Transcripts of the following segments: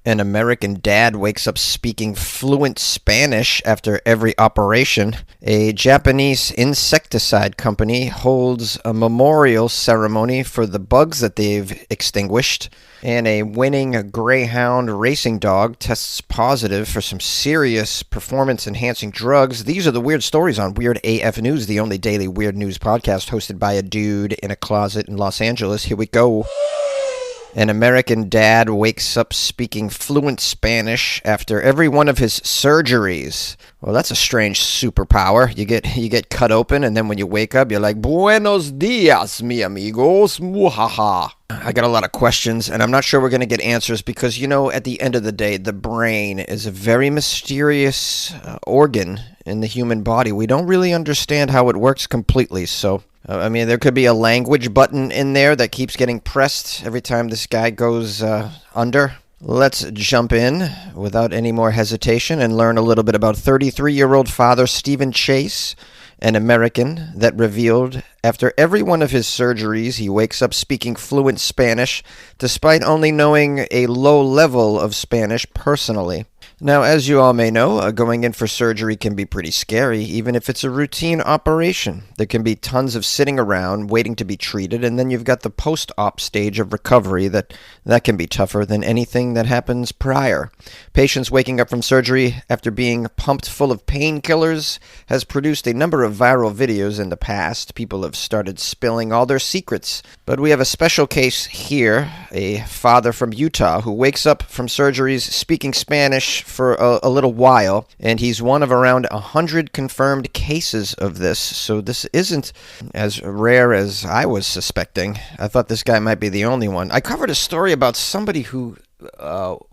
An American dad wakes up speaking fluent Spanish after every operation. A Japanese insecticide company holds a memorial ceremony for the bugs that they've extinguished. And a winning greyhound racing dog tests positive for some serious performance-enhancing drugs. These are the weird stories on Weird AF News, the only daily weird news podcast hosted by a dude in a closet in Los Angeles. Here we go. An American dad wakes up speaking fluent Spanish after every one of his surgeries. Well, that's a strange superpower. You get cut open, and then when you wake up, you're like, Buenos dias, mi amigos, muhaha. I got a lot of questions, and I'm not sure we're going to get answers because, at the end of the day, the brain is a very mysterious organ in the human body. We don't really understand how it works completely, so... there could be a language button in there that keeps getting pressed every time this guy goes under. Let's jump in without any more hesitation and learn a little bit about 33-year-old father Stephen Chase, an American that revealed after every one of his surgeries he wakes up speaking fluent Spanish despite only knowing a low level of Spanish personally. Now, as you all may know, going in for surgery can be pretty scary, even if it's a routine operation. There can be tons of sitting around waiting to be treated, and then you've got the post-op stage of recovery that can be tougher than anything that happens prior. Patients waking up from surgery after being pumped full of painkillers has produced a number of viral videos in the past. People have started spilling all their secrets. But we have a special case here, a father from Utah who wakes up from surgeries speaking Spanish for a little while, and he's one of around 100 confirmed cases of this, so this isn't as rare as I was suspecting. I thought this guy might be the only one. I covered a story about somebody who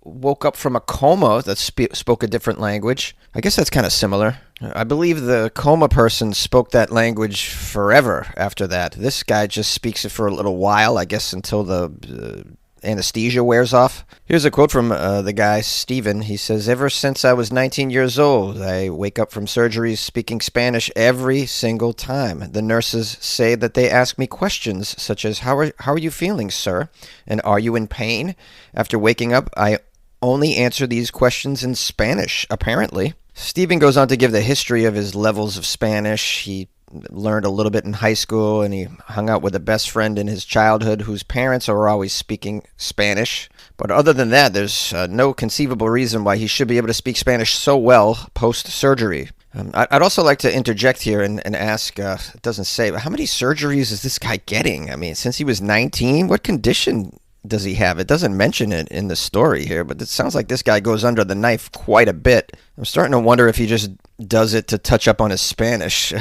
woke up from a coma that spoke a different language. I guess that's kind of similar. I believe the coma person spoke that language forever after that. This guy just speaks it for a little while, I guess until the anesthesia wears off. Here's a quote from the guy, Steven. He says, "Ever since I was 19 years old, I wake up from surgeries speaking Spanish every single time. The nurses say that they ask me questions such as, how are you feeling, sir? And are you in pain? After waking up, I only answer these questions in Spanish, apparently." Steven goes on to give the history of his levels of Spanish. He learned a little bit in high school, and he hung out with a best friend in his childhood whose parents are always speaking Spanish. But other than that, there's no conceivable reason why he should be able to speak Spanish so well post-surgery. I'd also like to interject here and ask, it doesn't say, but how many surgeries is this guy getting? I mean, since he was 19, what condition does he have? It doesn't mention it in the story here, but it sounds like this guy goes under the knife quite a bit. I'm starting to wonder if he just does it to touch up on his Spanish.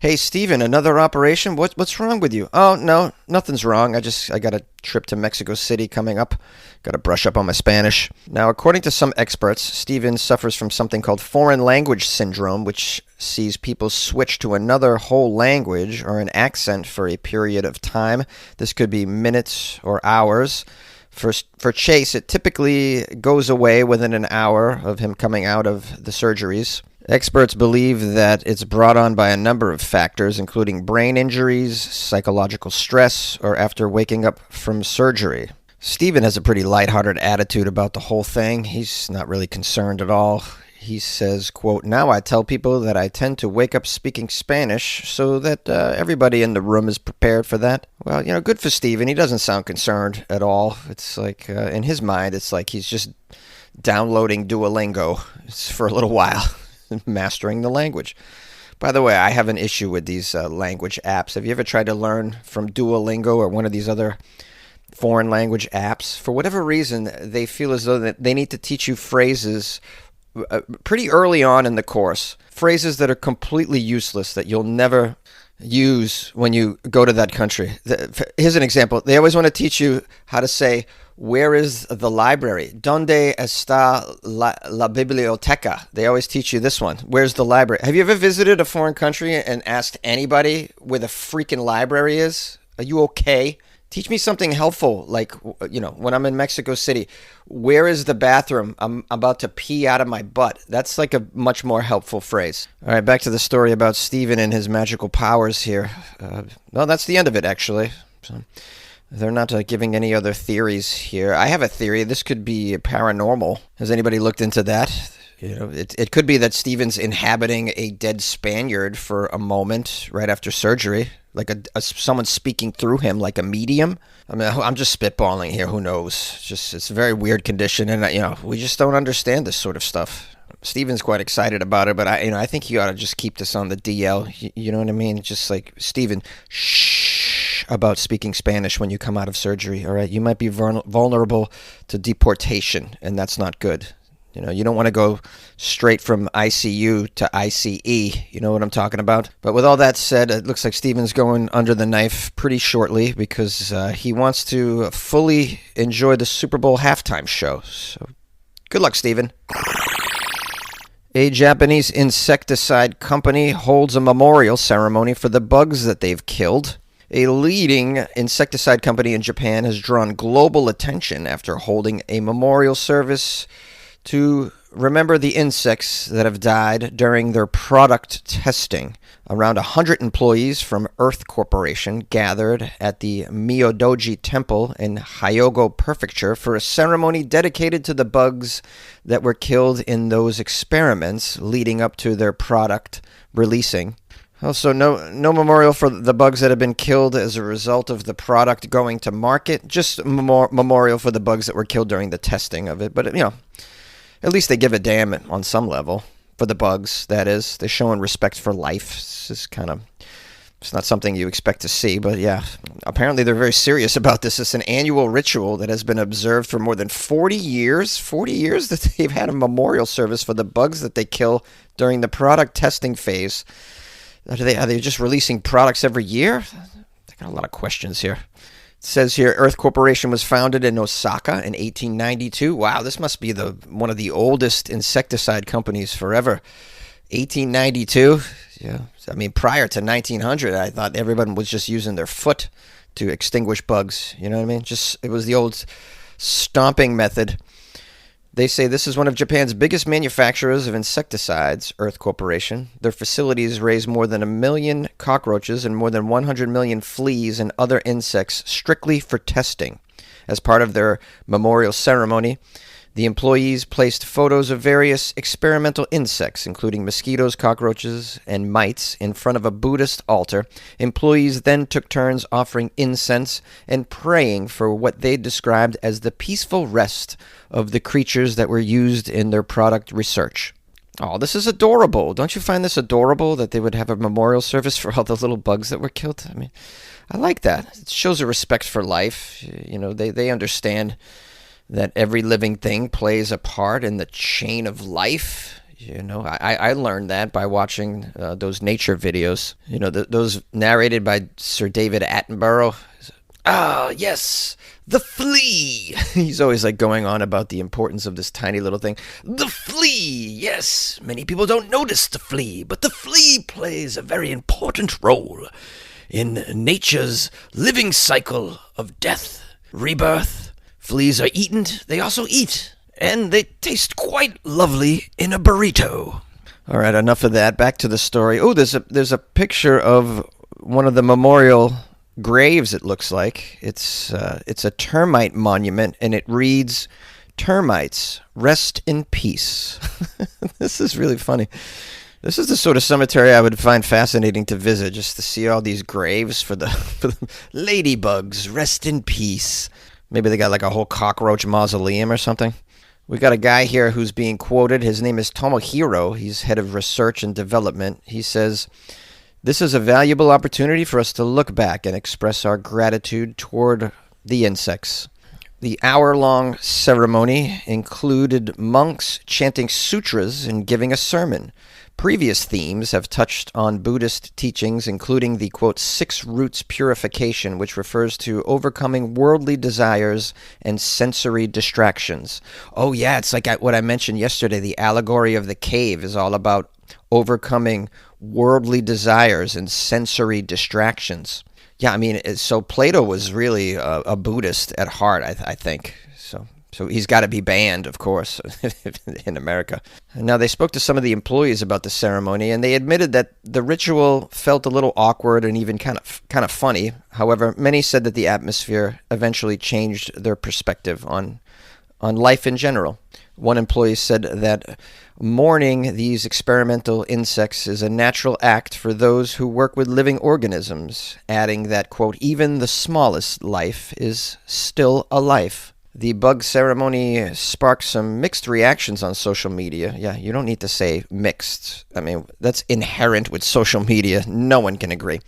Hey, Steven, another operation? What's wrong with you? Oh, no, nothing's wrong. I got a trip to Mexico City coming up. Got to brush up on my Spanish. Now, according to some experts, Steven suffers from something called foreign language syndrome, which sees people switch to another whole language or an accent for a period of time. This could be minutes or hours. For Chase, it typically goes away within an hour of him coming out of the surgeries. Experts believe that it's brought on by a number of factors, including brain injuries, psychological stress, or after waking up from surgery. Steven has a pretty lighthearted attitude about the whole thing. He's not really concerned at all. He says, quote, "Now I tell people that I tend to wake up speaking Spanish so that everybody in the room is prepared for that." Well, good for Steven. He doesn't sound concerned at all. It's like, in his mind, it's like he's just downloading Duolingo for a little while, mastering the language. By the way, I have an issue with these language apps. Have you ever tried to learn from Duolingo or one of these other foreign language apps? For whatever reason, they feel as though that they need to teach you phrases pretty early on in the course, phrases that are completely useless that you'll never use when you go to that country. Here's an example. They always want to teach you how to say, "Where is the library? ¿Dónde está la biblioteca?" They always teach you this one. Where's the library? Have you ever visited a foreign country and asked anybody where the freaking library is? Are you okay? Teach me something helpful, like, when I'm in Mexico City, where is the bathroom? I'm about to pee out of my butt. That's like a much more helpful phrase. All right, back to the story about Steven and his magical powers here. Well, that's the end of it, actually. So, They're not giving any other theories here. I have a theory. This could be paranormal. Has anybody looked into that? It could be that Steven's inhabiting a dead Spaniard for a moment right after surgery, like someone speaking through him, like a medium. I mean, I'm just spitballing here. Who knows? It's a very weird condition, and we just don't understand this sort of stuff. Steven's quite excited about it, but I think you ought to just keep this on the DL. You know what I mean? Just like, Steven, shh about speaking Spanish when you come out of surgery. All right, you might be vulnerable to deportation, and that's not good. You don't want to go straight from ICU to ICE. You know what I'm talking about? But with all that said, it looks like Steven's going under the knife pretty shortly because he wants to fully enjoy the Super Bowl halftime show. So good luck, Steven. A Japanese insecticide company holds a memorial ceremony for the bugs that they've killed. A leading insecticide company in Japan has drawn global attention after holding a memorial service to remember the insects that have died during their product testing. Around 100 employees from Earth Corporation gathered at the Myodoji Temple in Hyogo Prefecture for a ceremony dedicated to the bugs that were killed in those experiments leading up to their product releasing. Also, no memorial for the bugs that have been killed as a result of the product going to market, just memorial for the bugs that were killed during the testing of it. But, at least they give a damn on some level for the bugs, that is. They're showing respect for life. It's not something you expect to see, but yeah. Apparently they're very serious about this. It's an annual ritual that has been observed for more than 40 years. 40 years that they've had a memorial service for the bugs that they kill during the product testing phase. Are they just releasing products every year? I got a lot of questions here. It says here, Earth Corporation was founded in Osaka in 1892. Wow, this must be one of the oldest insecticide companies forever. 1892? Yeah. I mean, prior to 1900, I thought everyone was just using their foot to extinguish bugs. You know what I mean? It was the old stomping method. They say this is one of Japan's biggest manufacturers of insecticides, Earth Corporation. Their facilities raise more than 1 million cockroaches and more than 100 million fleas and other insects strictly for testing. As part of their memorial ceremony, the employees placed photos of various experimental insects, including mosquitoes, cockroaches, and mites, in front of a Buddhist altar. Employees then took turns offering incense and praying for what they described as the peaceful rest of the creatures that were used in their product research. Oh, this is adorable. Don't you find this adorable that they would have a memorial service for all the little bugs that were killed? I mean, I like that. It shows a respect for life. They understand that every living thing plays a part in the chain of life. I learned that by watching those nature videos. Those narrated by Sir David Attenborough. Ah, yes, the flea. He's always going on about the importance of this tiny little thing. The flea, yes. Many people don't notice the flea, but the flea plays a very important role in nature's living cycle of death, rebirth. Fleas are eaten, they also eat, and they taste quite lovely in a burrito. All right, enough of that. Back to the story. Oh, there's a picture of one of the memorial graves, it looks like. It's a termite monument, and it reads, "Termites, rest in peace." This is really funny. This is the sort of cemetery I would find fascinating to visit, just to see all these graves for the ladybugs, rest in peace. Maybe they got a whole cockroach mausoleum or something. We got a guy here who's being quoted. His name is Tomohiro. He's head of research and development. He says, "This is a valuable opportunity for us to look back and express our gratitude toward the insects." The hour-long ceremony included monks chanting sutras and giving a sermon. Previous themes have touched on Buddhist teachings, including the, quote, 6 roots purification, which refers to overcoming worldly desires and sensory distractions. Oh, yeah, it's like what I mentioned yesterday. The allegory of the cave is all about overcoming worldly desires and sensory distractions. Yeah, I mean, so Plato was really a Buddhist at heart, I think. So So he's got to be banned, of course, in America. Now, they spoke to some of the employees about the ceremony, and they admitted that the ritual felt a little awkward and even kind of funny. However, many said that the atmosphere eventually changed their perspective on life in general. One employee said that mourning these experimental insects is a natural act for those who work with living organisms, adding that, quote, even the smallest life is still a life. The bug ceremony sparked some mixed reactions on social media. Yeah, you don't need to say mixed. I mean, that's inherent with social media. No one can agree.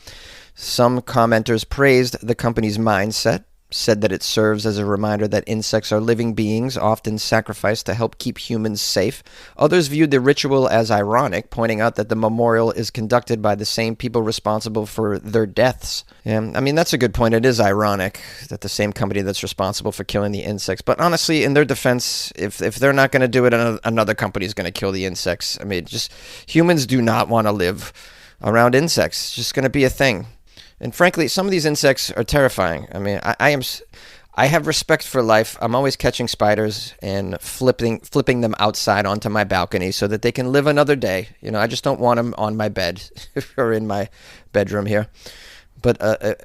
Some commenters praised the company's mindset, said that it serves as a reminder that insects are living beings, often sacrificed to help keep humans safe. Others viewed the ritual as ironic, pointing out that the memorial is conducted by the same people responsible for their deaths. Yeah, I mean, that's a good point. It is ironic that the same company that's responsible for killing the insects. But honestly, in their defense, if they're not going to do it, another company is going to kill the insects. I mean, just humans do not want to live around insects. It's just going to be a thing. And frankly, some of these insects are terrifying. I mean, I have respect for life. I'm always catching spiders and flipping them outside onto my balcony so that they can live another day. You know, I just don't want them on my bed or in my bedroom here. But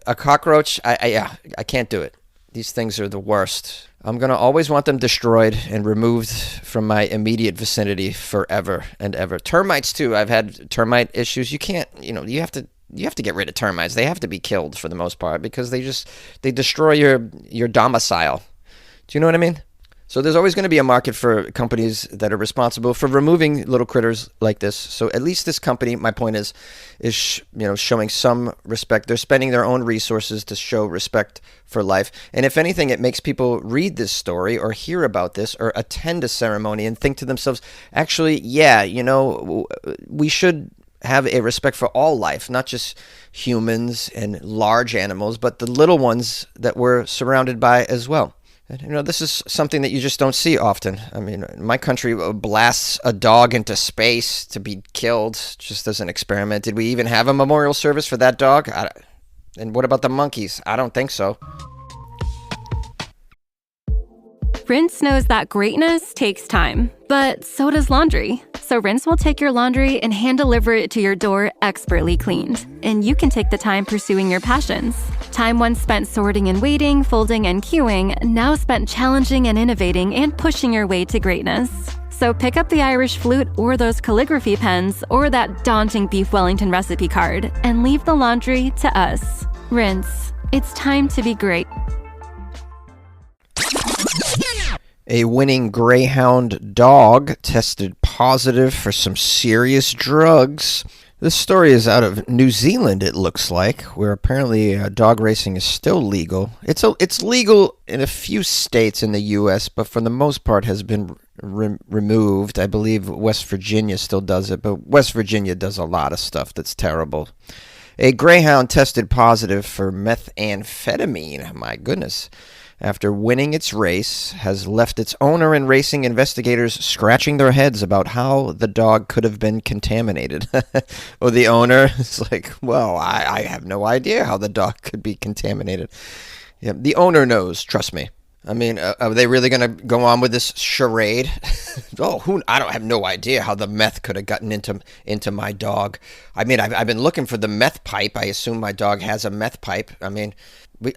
a cockroach, I can't do it. These things are the worst. I'm going to always want them destroyed and removed from my immediate vicinity forever and ever. Termites, too. I've had termite issues. You can't, you have to get rid of termites. They have to be killed for the most part because they destroy your domicile. Do you know what I mean? So there's always going to be a market for companies that are responsible for removing little critters like this. So at least this company, my point is showing some respect. They're spending their own resources to show respect for life. And if anything, it makes people read this story or hear about this or attend a ceremony and think to themselves, actually, yeah, we should have a respect for all life, not just humans and large animals, but the little ones that we're surrounded by as well. And, this is something that you just don't see often. I mean, my country blasts a dog into space to be killed just as an experiment. Did we even have a memorial service for that dog? And what about the monkeys? I don't think so. Rinse knows that greatness takes time, but so does laundry. So Rinse will take your laundry and hand-deliver it to your door expertly cleaned. And you can take the time pursuing your passions. Time once spent sorting and waiting, folding and queuing, now spent challenging and innovating and pushing your way to greatness. So pick up the Irish flute or those calligraphy pens or that daunting beef Wellington recipe card and leave the laundry to us. Rinse. It's time to be great. A winning greyhound dog tested positive for some serious drugs. This story is out of New Zealand, it looks like, where apparently dog racing is still legal. It's legal in a few states in the U.S., but for the most part has been removed. I believe West Virginia still does it, but West Virginia does a lot of stuff that's terrible. A greyhound tested positive for methamphetamine. My goodness. After winning its race, has left its owner and racing investigators scratching their heads about how the dog could have been contaminated. Well, the owner is like, well, I have no idea how the dog could be contaminated. Yeah, the owner knows, trust me. I mean, are they really going to go on with this charade? I don't have no idea how the meth could have gotten into my dog. I mean, I've been looking for the meth pipe. I assume my dog has a meth pipe. I mean,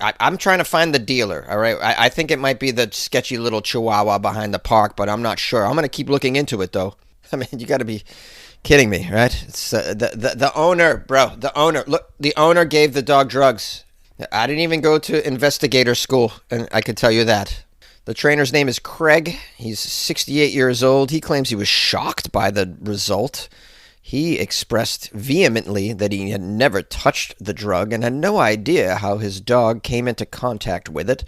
I'm trying to find the dealer, all right? I think it might be the sketchy little chihuahua behind the park, but I'm not sure. I'm going to keep looking into it, though. I mean, you got to be kidding me, right? It's the owner, bro. The owner. Look, the owner gave the dog drugs. I didn't even go to investigator school, and I can tell you that. The trainer's name is Craig. He's 68 years old. He claims he was shocked by the result. He expressed vehemently that he had never touched the drug and had no idea how his dog came into contact with it.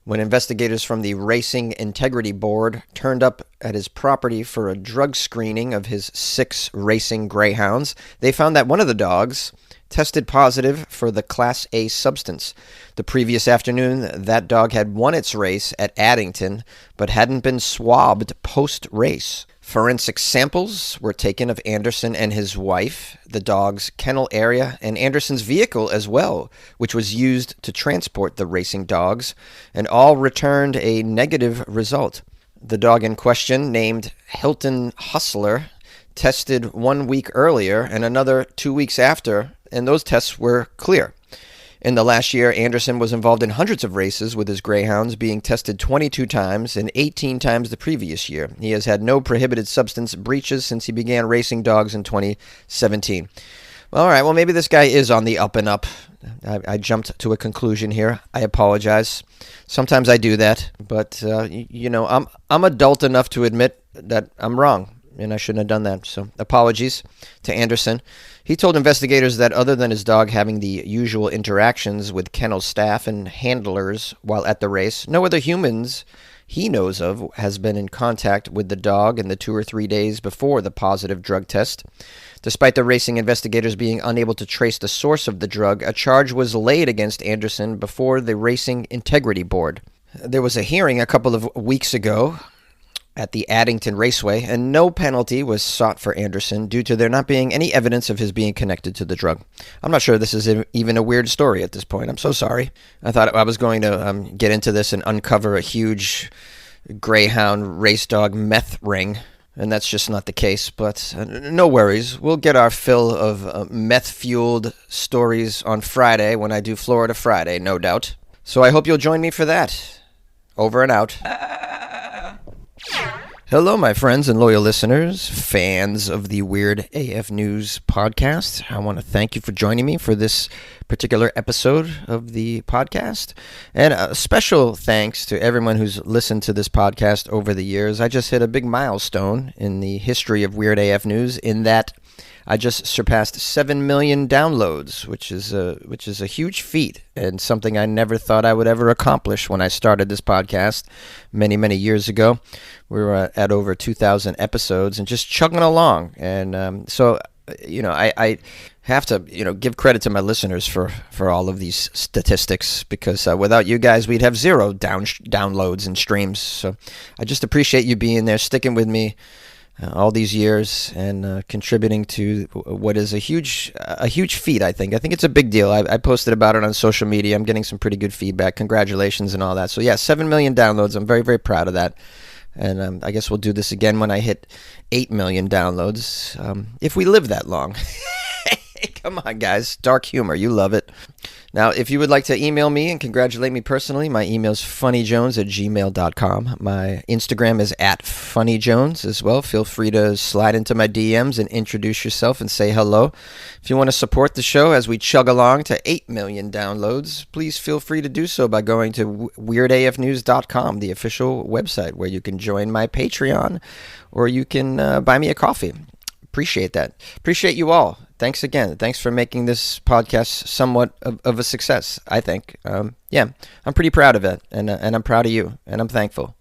When investigators from the Racing Integrity Board turned up at his property for a drug screening of his 6 racing greyhounds, they found that one of the dogs tested positive for the Class A substance. The previous afternoon, that dog had won its race at Addington, but hadn't been swabbed post-race. Forensic samples were taken of Anderson and his wife, the dog's kennel area, and Anderson's vehicle as well, which was used to transport the racing dogs, and all returned a negative result. The dog in question, named Hilton Hustler, tested 1 week earlier and another 2 weeks after, and those tests were clear. In the last year, Anderson was involved in hundreds of races with his greyhounds, being tested 22 times and 18 times the previous year. He has had no prohibited substance breaches since he began racing dogs in 2017. All right, well, maybe this guy is on the up and up. I jumped to a conclusion here. I apologize. Sometimes I do that, but I'm adult enough to admit that I'm wrong, and I shouldn't have done that. So apologies to Anderson. He told investigators that other than his dog having the usual interactions with kennel staff and handlers while at the race, no other humans he knows of has been in contact with the dog in the 2 or 3 days before the positive drug test. Despite the racing investigators being unable to trace the source of the drug, a charge was laid against Anderson before the Racing Integrity Board. There was a hearing a couple of weeks ago at the Addington Raceway, and no penalty was sought for Anderson due to there not being any evidence of his being connected to the drug. I'm not sure this is even a weird story at this point. I'm so sorry. I thought I was going to get into this and uncover a huge greyhound race dog meth ring, and that's just not the case, but no worries. We'll get our fill of meth-fueled stories on Friday when I do Florida Friday, no doubt. So I hope you'll join me for that. Over and out. Hello, my friends and loyal listeners, fans of the Weird AF News podcast. I want to thank you for joining me for this particular episode of the podcast. And a special thanks to everyone who's listened to this podcast over the years. I just hit a big milestone in the history of Weird AF News in that I just surpassed 7 million downloads, which is a huge feat and something I never thought I would ever accomplish when I started this podcast many, many years ago. We were at over 2,000 episodes and just chugging along. And I have to, give credit to my listeners for all of these statistics because without you guys, we'd have zero downloads and streams. So I just appreciate you being there, sticking with me all these years and contributing to what is a huge feat, I think. I think it's a big deal. I posted about it on social media. I'm getting some pretty good feedback. Congratulations and all that. So, yeah, 7 million downloads. I'm very, very proud of that. And I guess we'll do this again when I hit 8 million downloads, if we live that long. Come on, guys. Dark humor. You love it. Now, if you would like to email me and congratulate me personally, my email is funnyjones@gmail.com. My Instagram is @funnyjones as well. Feel free to slide into my DMs and introduce yourself and say hello. If you want to support the show as we chug along to 8 million downloads, please feel free to do so by going to weirdafnews.com, the official website where you can join my Patreon or you can buy me a coffee. Appreciate that. Appreciate you all. Thanks again. Thanks for making this podcast somewhat of a success, I think. I'm pretty proud of it, and I'm proud of you, and I'm thankful.